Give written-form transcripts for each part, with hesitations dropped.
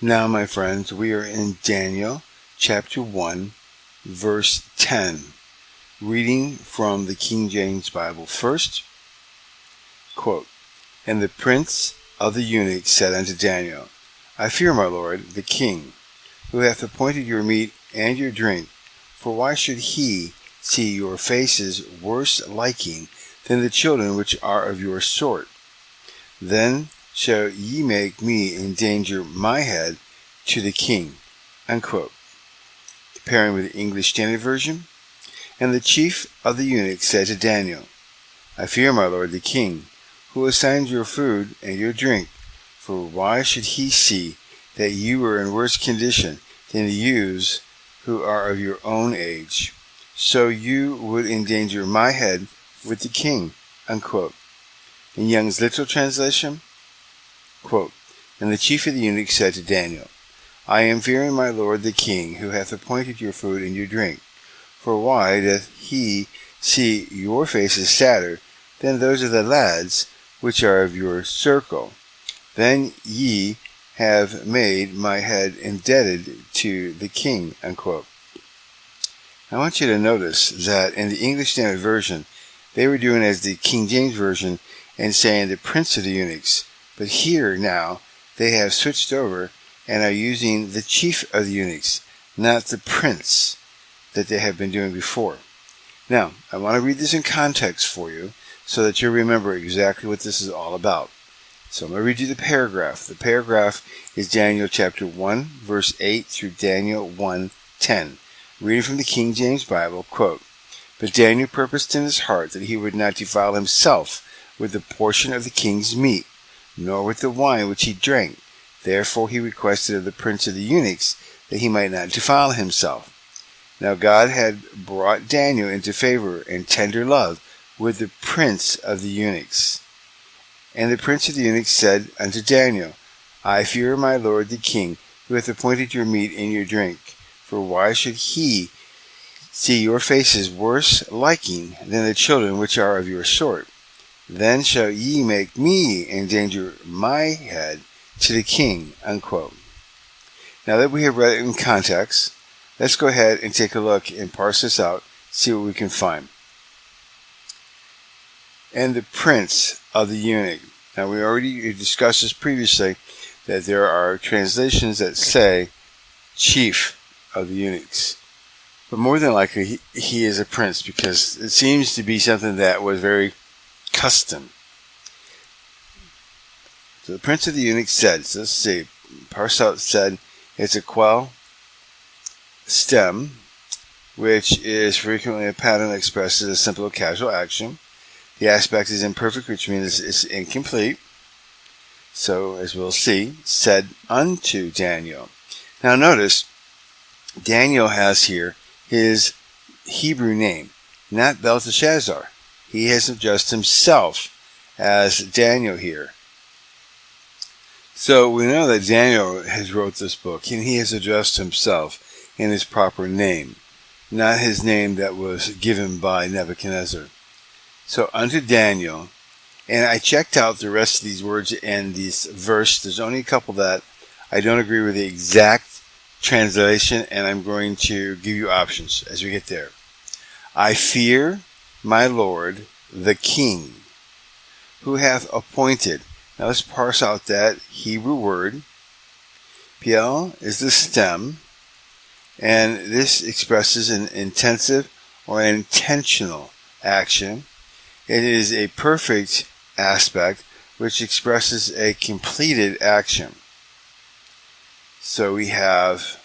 Now, my friends, we are in Daniel chapter 1, verse 10, reading from the King James Bible. First, quote, "And the prince of the eunuchs said unto Daniel, I fear my lord, the king, who hath appointed your meat and your drink, for why should he see your faces worse liking than the children which are of your sort? Then shall ye make me endanger my head to the king." Unquote. Comparing with the English Standard Version. "And the chief of the eunuchs said to Daniel, I fear my lord the king, who assigned your food and your drink, for why should he see that you are in worse condition than the youths who are of your own age? So you would endanger my head with the king." Unquote. In Young's Literal Translation, quote, "And the chief of the eunuchs said to Daniel, I am fearing my lord the king, who hath appointed your food and your drink. For why doth he see your faces sadder than those of the lads which are of your circle? Then ye have made my head indebted to the king." Unquote. I want you to notice that in the English Standard Version, they were doing as the King James Version and saying the prince of the eunuchs. But here now, they have switched over and are using the chief of the eunuchs, not the prince that they have been doing before. Now, I want to read this in context for you so that you remember exactly what this is all about. So I'm going to read you the paragraph. The paragraph is Daniel chapter 1, verse 8 through Daniel 1:10. Reading from the King James Bible, quote, "But Daniel purposed in his heart that he would not defile himself with the portion of the king's meat, nor with the wine which he drank. Therefore he requested of the prince of the eunuchs that he might not defile himself. Now God had brought Daniel into favor and tender love with the prince of the eunuchs. And the prince of the eunuchs said unto Daniel, I fear my lord the king, who hath appointed your meat and your drink. For why should he see your faces worse liking than the children which are of your sort? Then shall ye make me endanger my head to the king." Unquote. Now that we have read it in context, let's go ahead and take a look and parse this out, see what we can find. "And the prince of the eunuch." Now we already discussed this previously, that there are translations that say chief of the eunuchs. But more than likely he is a prince, because it seems to be something that was very custom. So the prince of the eunuchs said, so let's see, parse out said, it's a quell stem, which is frequently a pattern that expresses a simple or casual action. The aspect is imperfect, which means it's incomplete. So, as we'll see, said unto Daniel. Now notice, Daniel has here his Hebrew name, not Belteshazzar. He has addressed himself as Daniel here. So we know that Daniel has wrote this book, and he has addressed himself in his proper name, not his name that was given by Nebuchadnezzar. So unto Daniel, and I checked out the rest of these words in this verse. There's only a couple that I don't agree with the exact translation, and I'm going to give you options as we get there. "I fear my lord the king, who hath appointed." Now let's parse out that Hebrew word. Piel is the stem, and this expresses an intensive or intentional action. It is a perfect aspect which expresses a completed action. So we have,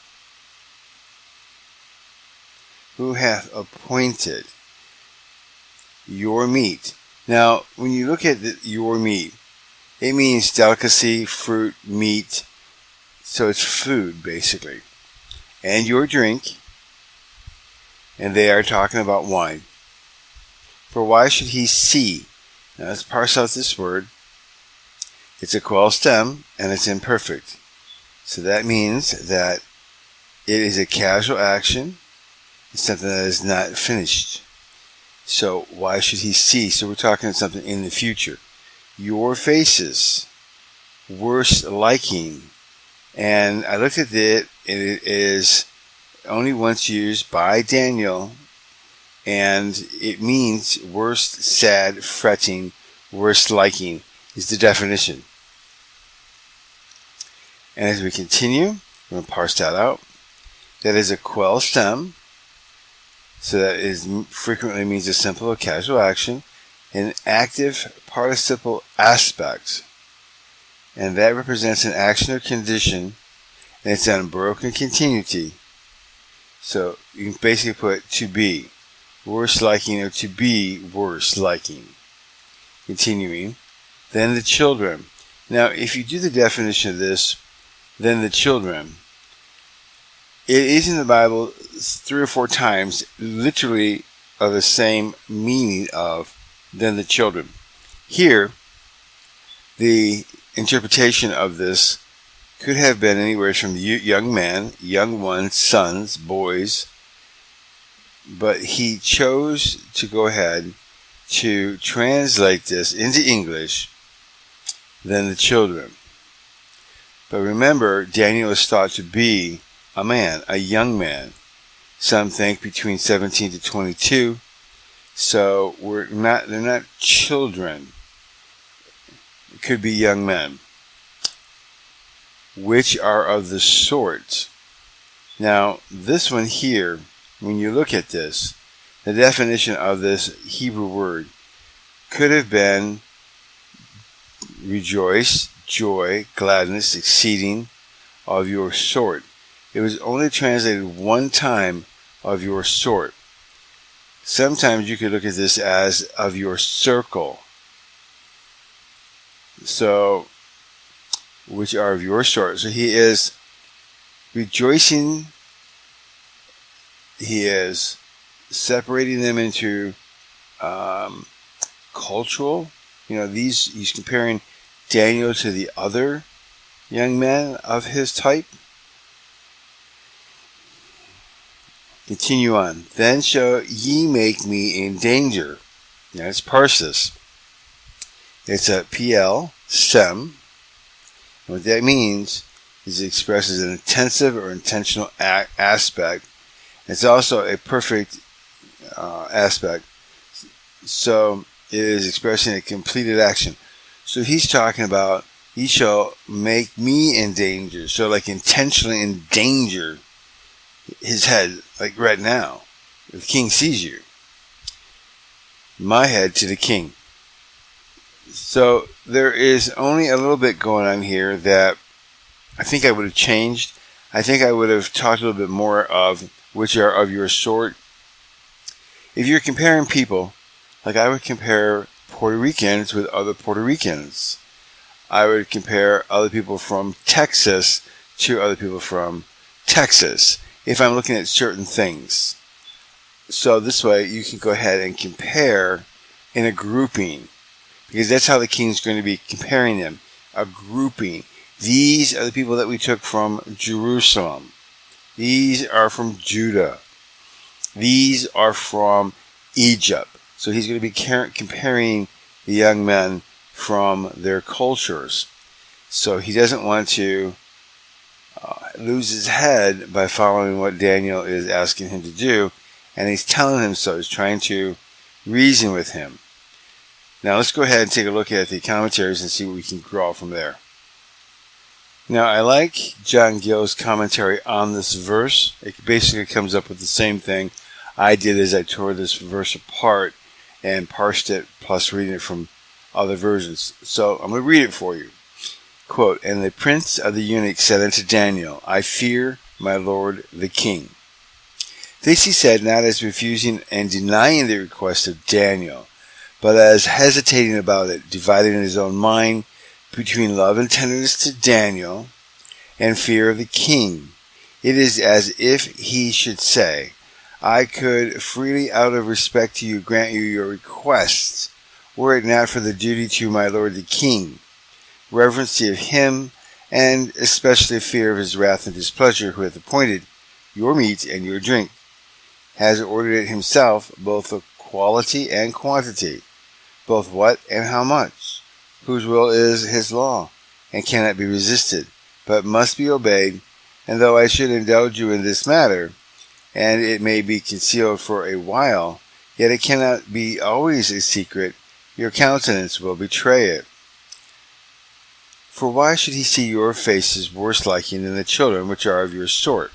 who hath appointed your meat. Now, when you look at your meat, it means delicacy, fruit, meat. So it's food, basically. And your drink. And they are talking about wine. For why should he see? Now let's parse out this word. It's a quell stem, and it's imperfect. So that means that it is a casual action. It's something that is not finished. So why should he see? So we're talking something in the future. Your faces, worse liking And I looked at it, and it is only once used by Daniel, and it means worst, sad, fretting, worst liking is the definition. And as we continue, we're going to parse that out. That is a quell stem, so that is frequently means a simple or casual action, an active participle aspect, and that represents an action or condition, and it's an unbroken continuity. So you can basically put to be, worse liking, or to be worse liking. Continuing, then the children. Now, if you do the definition of this, then the children, it is in the Bible 3 or 4 times, literally of the same meaning of then the children. Here, the interpretation of this could have been anywhere from the young man, young ones, sons, boys, but he chose to go ahead to translate this into English, then the children. But remember, Daniel is thought to be a man, a young man. Some think between 17 to 22. So they're not children. It could be young men, which are of the sort. Now, this one here, when you look at this, the definition of this Hebrew word could have been rejoice, joy, gladness, exceeding, of your sort. It was only translated one time, of your sort. Sometimes you could look at this as of your circle. So, which are of your sort. So he is rejoicing. He is separating them into cultural. He's comparing Daniel to the other young men of his type. Continue on. Then shall ye make me in danger. Now it's Parisis. It's a PL stem. And what that means is it expresses an intensive or intentional aspect. It's also a perfect aspect. So it is expressing a completed action. So he's talking about, he shall make me in danger. So like intentionally endanger his head, like right now. The king sees you. My head to the king. So there is only a little bit going on here that I think I would have changed. I think I would have talked a little bit more of which are of your sort. If you're comparing people, like I would compare Puerto Ricans with other Puerto Ricans. I would compare other people from Texas to other people from Texas if I'm looking at certain things. So this way you can go ahead and compare in a grouping, because that's how the king's going to be comparing them. A grouping. These are the people that we took from Jerusalem. These are from Judah. These are from Egypt. So he's going to be comparing the young men from their cultures. So he doesn't want to lose his head by following what Daniel is asking him to do. And he's telling him so. He's trying to reason with him. Now let's go ahead and take a look at the commentaries and see what we can draw from there. Now I like John Gill's commentary on this verse. It basically comes up with the same thing I did as I tore this verse apart and parsed it, plus reading it from other versions. So I'm going to read it for you. Quote, "And the prince of the eunuchs said unto Daniel, I fear my lord the king. This he said not as refusing and denying the request of Daniel, but as hesitating about it, dividing in his own mind between love and tenderness to Daniel and fear of the king. It is as if he should say, I could freely out of respect to you grant you your requests, were it not for the duty to my lord the king, reverence of him, and especially fear of his wrath and displeasure, who hath appointed your meat and your drink, has ordered it himself, both of quality and quantity, both what and how much, whose will is his law, and cannot be resisted, but must be obeyed. And though I should indulge you in this matter, and it may be concealed for a while, yet it cannot be always a secret. Your countenance will betray it. For why should he see your faces worse liking than the children which are of your sort,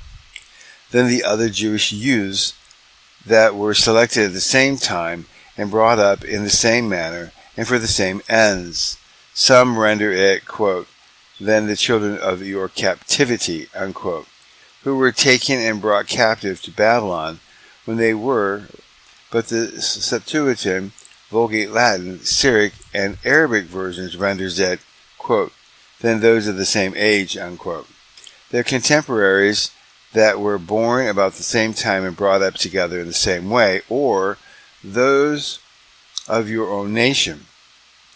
than the other Jewish youths that were selected at the same time and brought up in the same manner and for the same ends? Some render it, quote, than the children of your captivity, unquote, who were taken and brought captive to Babylon when they were, but the Septuagint, Vulgate Latin, Syriac, and Arabic versions renders it, quote, than those of the same age, unquote. Their contemporaries that were born about the same time and brought up together in the same way, or those of your own nation,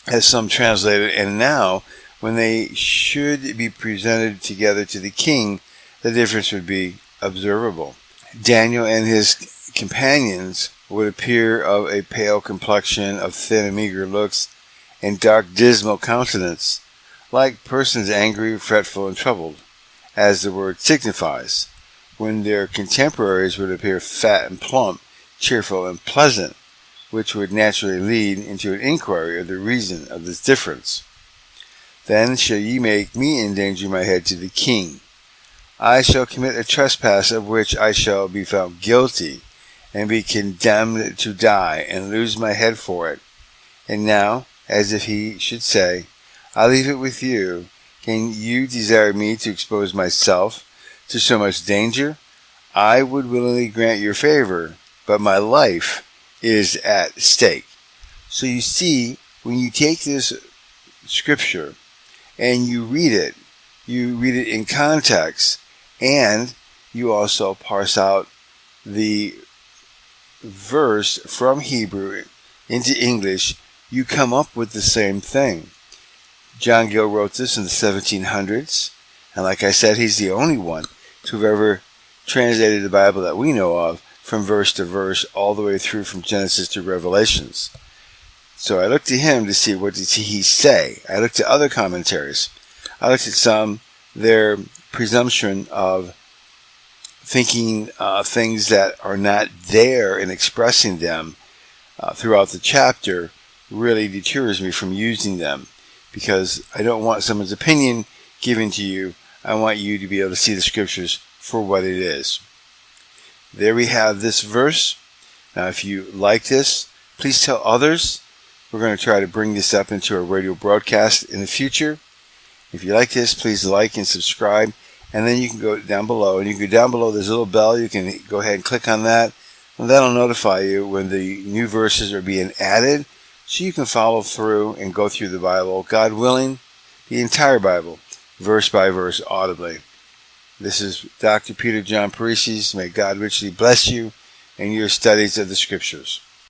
as some translated, and now, when they should be presented together to the king, the difference would be observable. Daniel and his companions would appear of a pale complexion, of thin and meager looks, and dark dismal countenance, like persons angry, fretful, and troubled, as the word signifies, when their contemporaries would appear fat and plump, cheerful and pleasant, which would naturally lead into an inquiry of the reason of this difference. Then shall ye make me endanger my head to the king. I shall commit a trespass of which I shall be found guilty, and be condemned to die, and lose my head for it. And now, as if he should say, I leave it with you. Can you desire me to expose myself to so much danger? I would willingly grant your favor, but my life is at stake. So you see, when you take this scripture and you read it in context, and you also parse out the verse from Hebrew into English, you come up with the same thing. John Gill wrote this in the 1700s, and like I said, he's the only one to have ever translated the Bible that we know of from verse to verse all the way through from Genesis to Revelations. So I looked to him to see what did he say. I looked at other commentaries. I looked at their presumption of thinking things that are not there and expressing them throughout the chapter really deters me from using them, because I don't want someone's opinion given to you. I want you to be able to see the scriptures for what it is. There we have this verse. Now, if you like this, please tell others. We're going to try to bring this up into a radio broadcast in the future. If you like this, please like and subscribe. And then you can go down below. And you can go down below, there's a little bell. You can go ahead and click on that. And that'll notify you when the new verses are being added, so you can follow through and go through the Bible, God willing, the entire Bible, verse by verse, audibly. This is Dr. Peter John Parisis. May God richly bless you in your studies of the Scriptures.